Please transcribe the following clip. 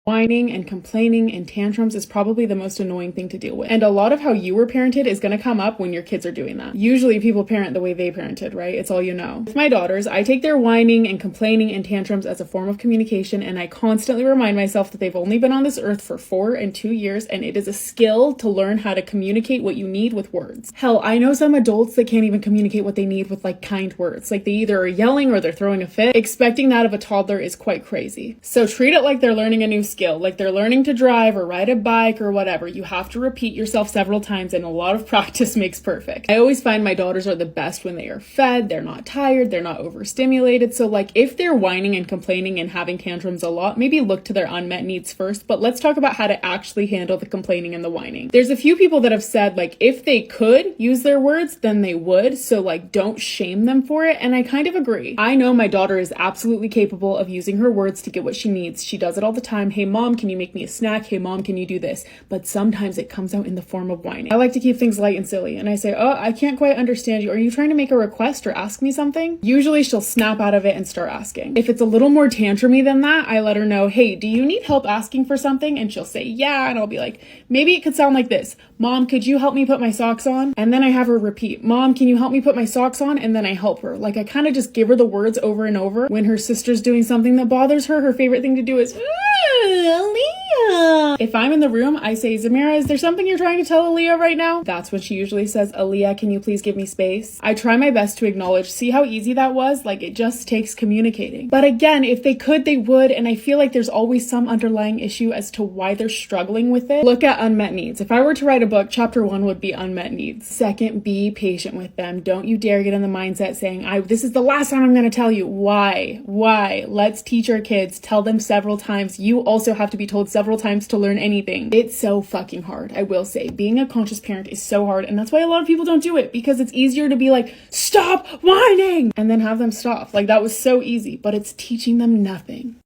Whining and complaining and tantrums is probably the most annoying thing to deal with. And a lot of how you were parented is going to come up when your kids are doing that. Usually people parent the way they parented, right? It's all you know. With my daughters, I take their whining and complaining and tantrums as a form of communication, and I constantly remind myself that they've only been on this earth for 4 and 2 years, and it is a skill to learn how to communicate what you need with words. Hell, I know some adults that can't even communicate what they need with like kind words. Like they either are yelling or they're throwing a fit. Expecting that of a toddler is quite crazy. So treat it like they're learning a new skill. Like they're learning to drive or ride a bike or whatever. You have to repeat yourself several times, and a lot of practice makes perfect. I always find my daughters are the best when they are fed, they're not tired, they're not overstimulated. So like if they're whining and complaining and having tantrums a lot, maybe look to their unmet needs first. But let's talk about how to actually handle the complaining and the whining. There's a few people that have said like if they could use their words, then they would. So like don't shame them for it. And I kind of agree. I know my daughter is absolutely capable of using her words to get what she needs. She does it all the time. Hey mom, can you make me a snack? Hey mom, can you do this? But sometimes it comes out in the form of whining. I like to keep things light and silly, and I say, oh, I can't quite understand you. Are you trying to make a request or ask me something? Usually she'll snap out of it and start asking. If it's a little more tantrumy than that, I let her know, hey, do you need help asking for something? And she'll say, yeah. And I'll be like, maybe it could sound like this. Mom, could you help me put my socks on? And then I have her repeat, Mom, can you help me put my socks on? And then I help her. Like I kind of just give her the words over and over. When her sister's doing something that bothers her, her favorite thing to do is, Aaliyah. If I'm in the room, I say, Zamira, is there something you're trying to tell Aaliyah right now? That's when she usually says, Aaliyah, can you please give me space? I try my best to acknowledge. See how easy that was? Like it just takes communicating. But again, if they could, they would. And I feel like there's always some underlying issue as to why they're struggling with it. Look at unmet needs. If I were to write a book, chapter 1 would be unmet needs. Second, be patient with them. Don't you dare get in the mindset saying, this is the last time I'm going to tell you. Why? Let's teach our kids. Tell them several times. You also have to be told several times to learn anything. It's so fucking hard. I will say being a conscious parent is so hard, and that's why a lot of people don't do it, because it's easier to be like, stop whining, and then have them stop. Like that was so easy, but it's teaching them nothing.